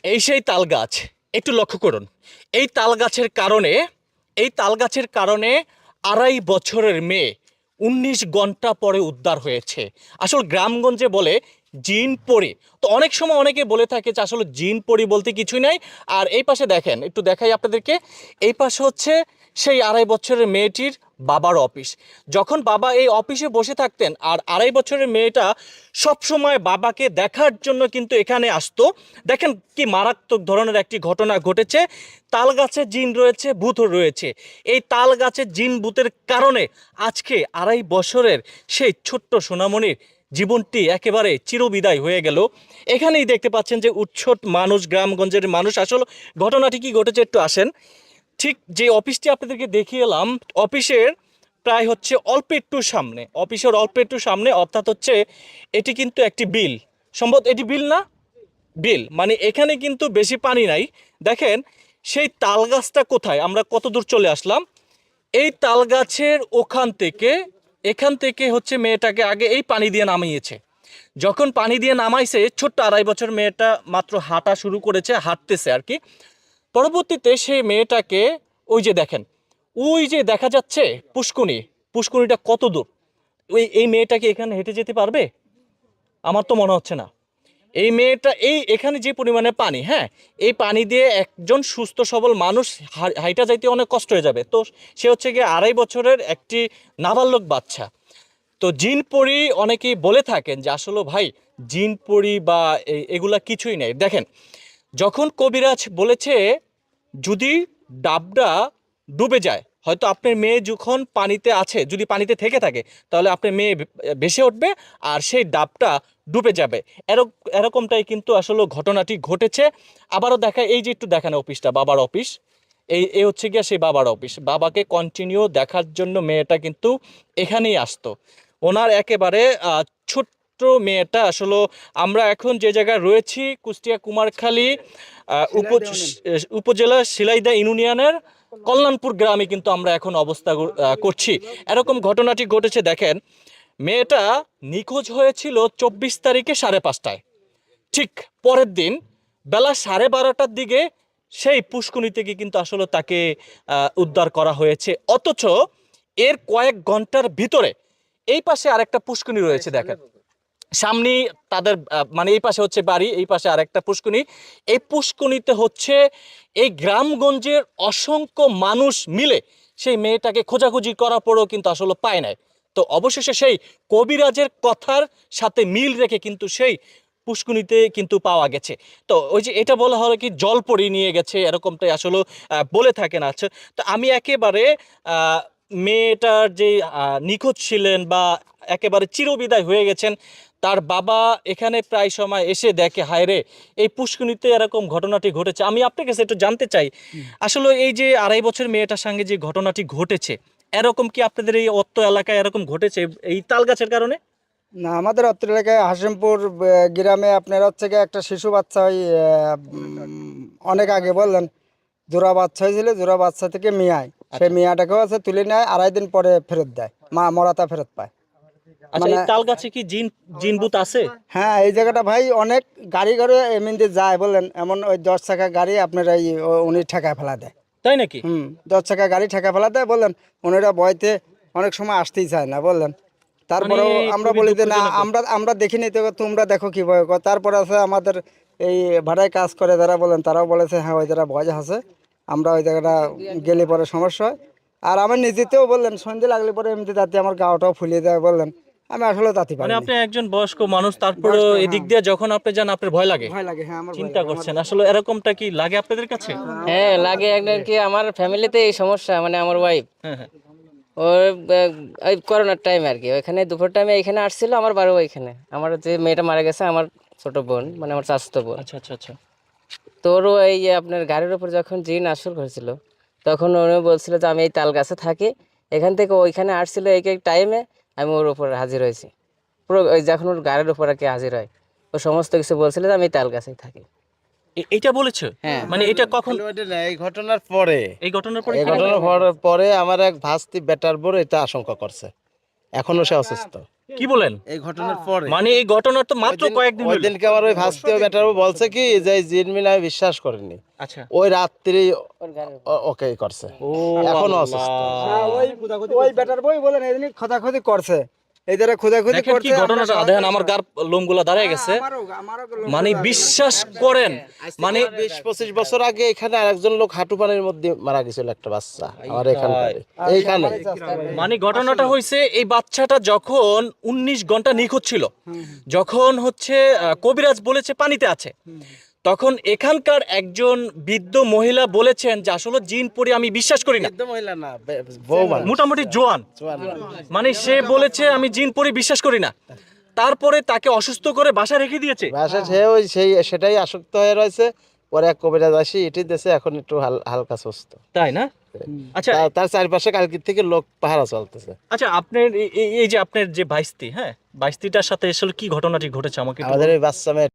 এই সেই তাল গাছ, একটু লক্ষ্য করুন। এই তাল গাছের কারণে এই তাল গাছের কারণে 2.5 বছরের মেয়ে 19 ঘন্টা পরে উদ্ধার হয়েছে। আসলে গ্রামগঞ্জে বলে জিন পরি। তো অনেক সময় অনেকে বলে থাকে যে আসলে জিন পরি বলতে কিছুই নাই। আর এই পাশে দেখেন, একটু দেখাই আপনাদেরকে। এই পাশে হচ্ছে সেই 2.5 বছরের মেয়েটির বাবার অফিস। যখন বাবা এই অফিসে বসে থাকতেন, আর 2.5 বছরের মেয়েটা সব সময় বাবাকে দেখার জন্য কিন্তু এখানে আসতো। দেখেন কি মারাত্মক ধরনের একটি ঘটনা ঘটেছে। তাল গাছে জিন রয়েছে, ভূতও রয়েছে। এই তাল গাছের জিন ভূতের কারণে আজকে 2.5 বছরের সেই ছোট্ট সোনামণির জীবনটি একেবারে চিরবিদায় হয়ে গেল। এখানেই দেখতে পাচ্ছেন যে উৎসট মানুষ, গ্রামগঞ্জের মানুষ। আসলে ঘটনাটি কি ঘটেছে একটু আসেন। ঠিক যে অফিসটি আপনাদেরকে দেখিয়ে এলাম, অফিসের প্রায় হচ্ছে অল্প একটু সামনে, অর্থাৎ হচ্ছে এটি কিন্তু একটি বিল। সম্ভবত এটি বিল না, বিল মানে এখানে কিন্তু বেশি পানি নাই। দেখেন সেই তাল গাছটা কোথায়, আমরা কত দূর চলে আসলাম। এই তাল গাছের এখান থেকে হচ্ছে মেয়েটাকে আগে এই পানি দিয়ে নামিয়েছে। যখন পানি দিয়ে নামাইছে, ছোট্ট 2.5 বছর মেয়েটা মাত্র হাঁটা শুরু করেছে, হাঁটতেছে আর কি। পরবর্তীতে সেই মেয়েটাকে, ওই যে দেখেন, ওই যে দেখা যাচ্ছে পুষ্কুনি, পুষ্কুনিটা কত দূর, এই মেয়েটাকে এখানে হেঁটে যেতে পারবে? আমার তো মনে হচ্ছে না। এই মেয়েটা, এখানে যে পরিমাণে পানি, হ্যাঁ, এই পানি দিয়ে একজন সুস্থ সবল মানুষ হাইটা যাইতে অনেক কষ্ট হয়ে যাবে। তো সে হচ্ছে গিয়ে 2.5 বছরের একটি নাবালক বাচ্চা। তো জিন পরি অনেকেই বলে থাকেন যে আসলে ভাই জিন পরি বা এগুলা কিছুই নেই। দেখেন, যখন কবিরাজ বলেছে যদি ডাবটা ডুবে যায়, হয়তো আপনার মেয়ে যখন পানিতে আছে, যদি পানিতে থেকে থাকে, তাহলে আপনার মেয়ে ভেসে উঠবে আর সেই ডাবটা ডুবে যাবে। এরকমটাই কিন্তু আসলে ঘটনাটি ঘটেছে। আবারও দেখা, এই যে একটু দেখানো অফিসটা, বাবার অফিস। এই হচ্ছে গিয়া সেই বাবার অফিস। বাবাকে কন্টিনিউ দেখার জন্য মেয়েটা কিন্তু এখানেই আসতো। ওনার একেবারে ছোট্ট মেয়েটা আসলে, আমরা এখন যে জায়গায় রয়েছি কুষ্টিয়া কুমারখালী উপজেলা শিলাইদা ইউনিয়নের কল্যাণপুর গ্রামে কিন্তু আমরা এখন করছি। এরকম ঘটনাটি ঘটেছে। দেখেন, মেয়েটা নিখোঁজ হয়েছিল 24 তারিখে 5:30টায়। ঠিক পরের দিন বেলা 12:30টার দিকে সেই পুষ্কুনি থেকে কিন্তু আসলে তাকে উদ্ধার করা হয়েছে। অথচ এর কয়েক ঘন্টার ভিতরে এই পাশে আরেকটা পুষ্কুনি রয়েছে। দেখেন সামনে তাদের মানে এই পাশে হচ্ছে বাড়ি, এই পাশে আরেকটা পুষ্কুনি। এই পুষ্কুনিতে হচ্ছে এই গ্রামগঞ্জের অসংখ্য মানুষ মিলে সেই মেয়েটাকে খোঁজাখুঁজি করার পরেও কিন্তু আসলে পায় নাই। তো অবশেষে সেই কবিরাজের কথার সাথে মিল রেখে কিন্তু সেই পুষ্কুনিতে কিন্তু পাওয়া গেছে। তো ওই যে এটা বলা হলো কি জলপরি নিয়ে গেছে, এরকমটাই আসলে বলে থাকেন। আছে তো আমি একেবারে মেয়েটার যে নিখোঁজ ছিলেন বা একেবারে চিরবিদায় হয়ে গেছেন, তার বাবা এখানে প্রায় সময় এসে দেখে, হায় রে, এই পুষ্কুনিতে এরকম ঘটনাটি ঘটেছে। আমি আপনার কাছে একটু জানতে চাই, আসলে এই যে 2.5 বছর মেয়েটার সঙ্গে যে ঘটনাটি ঘটেছে, এরকম কি আপনাদের এই অত্র এলাকায় এরকম ঘটেছে এই তাল গাছের কারণে? না, আমাদের অত্র এলাকায় হাসিমপুর গ্রামে আপনার হচ্ছে গিয়ে একটা শিশু বাচ্চা ওই অনেক আগে বললেন জোড়া বাচ্চা হয়েছিল, জোড়া বাচ্চা থেকে মিয়ায় সেই আচ্ছা মিয়াটাকেও আছে তুলে নেয়, 2.5 দিন পরে ফেরত দেয়, মা মরাতা ফেরত পায়। আচ্ছা, মানে এই তাল গাছে কি জিন জিন ভূত আছে? হ্যাঁ, এই জায়গাটা ভাই অনেক গাড়ি ঘরে এমনিতে যায় বললেন, এমন ওই 10 চাকা গাড়ি আপনার এই উনি ঠেকায় ফেলা দেয়। তাই নাকি? 10 চাকা গাড়ি ঠেকা ফেলা দেয় বললেন। ওনারা ভয়তে অনেক সময় আসতেই চায় না বললেন। মানে তারপরেও আমরা খুবই বলি যে না, দুঃখজনক। আমরা আমরা দেখিনি, তো তোমরা দেখো কি ভয় করে। তারপরে আছে আমাদের এই ভাড়ায় কাজ করে যারা বলেন, তারাও বলেছে হ্যাঁ ওই যারা ভয় আছে, আমরা ওই জায়গাটা গেলে পরে সমস্যা হয়। আর আমার নিজেতেও বললেন সন্ধে লাগলে পরে এমনি তাতে আমার গাওটাও ফুলিয়ে দেয় বললেন। আমি আসলে তাতে মানে পারিনি। আপনি একজন বয়স্ক মানুষ, তারপরে বয়স্ক, এদিক হ্যাঁ। দিয়ে যখন আপনি যান আপনার ভয় লাগে? ভয় লাগে, হ্যাঁ আমার ভয় চিন্তা লাগে আমার। করছেন, আসলে এরকমটা কি লাগে আপনাদের কাছে? হ্যাঁ লাগে একজন কি আমার ফ্যামিলিতে এই সমস্যা মানে আমার ওয়াইফ হ্যাঁ হ্যাঁ। ওর ওই করোনার টাইম আর কি ওইখানে দুপুর টাইমে এখানে আসছিল আমার বাড়ি ওইখানে আমার যে মেয়েটা মারা গেছে আমার ছোট বোন মানে আমার চাচাতো বোন আচ্ছা আচ্ছা আচ্ছা। তোরও এই যে আপনার গাড়ির উপর যখন জিন আসর হয়েছিল তখন উনি বলছিল যে আমি এই তাল গাছে থাকি এখান থেকে ওইখানে আসছিল এই টাইমে আমি ওর উপর হাজির হয়েছি পুরো ওই যখন ওর গাড়ির উপর আর কি হাজির হয় ও সমস্ত কিছু বলছিল যে আমি এই তাল গাছেই থাকি। এটা বলেছে? হ্যাঁ মানে এটা কখন? খালি ওইটা না, এই ঘটনার পরে এই ঘটনার পরে এই কি? ঘটনার পরে আমার এক ভাস্তি বেটার বড় এটা আশঙ্কা করছে। এখনো সে অসুস্থ। কি বলেন? এই ঘটনার পরে মানে এই ঘটনার তো মাত্র কয়েকদিন ওই হলো। দিনকে আমার ওই ভাস্তীয় ব্যাটারও বলছে কি যে এই জিন মিল আমি বিশ্বাস করিনি, আচ্ছা। ওই রাত্রি ওকে করছে, ও এখনো আল্লাহ। অসুস্থ। হ্যাঁ, ওই বেটার বই বলেন এদিনই খোদাখুদি করছে, এই যারা খোদাখুদি দেখেন কি করছে। ঘটনাটা, দেখেন আমার গার লোমগুলা দাঁড়ায় গেছে। আমারও মানে বিশ্বাস করেন, মানে 20-25 বছর আগে এখানে আরেকজন লোক হাঁটু পানির মধ্যে মারা গেছিল, একটা বাচ্চা আমার এইখানে। মানে ঘটনাটা হয়েছে এই বাচ্চাটা যখন 19 ঘন্টা নিখোঁজ ছিল, যখন হচ্ছে কবিরাজ বলেছে পানিতে আছে, তখন এখানকার একজন বৃদ্ধ মহিলা বলেছেন যে আসলে জিন পরি আমি বিশ্বাস করি না। মহিলা না, বউ মানুষ। মোটামুটি জোয়ান, মানে সে বলেছে আমি জিন পরি বিশ্বাস করি না। তারপরে তাকে অসুস্থ করে বাসা রেখে দিয়েছে। বাসা সেটাই আসক্ত হয়ে রয়েছে। পরে এক কবিরাজ আসি এটি দেশে, এখন একটু হালকা সুস্থ। তাই না? আচ্ছা তার চারপাশে কালকের থেকে লোক পাহারা চলতেছে। আচ্ছা, আপনার এই যে আপনার যে বাইস্তি, হ্যাঁ বাইস্তিটার সাথে আসলে কি ঘটনাটি ঘটেছে আমাকে একটু আমাদের বলুন। এই বাচ্চা মেয়ে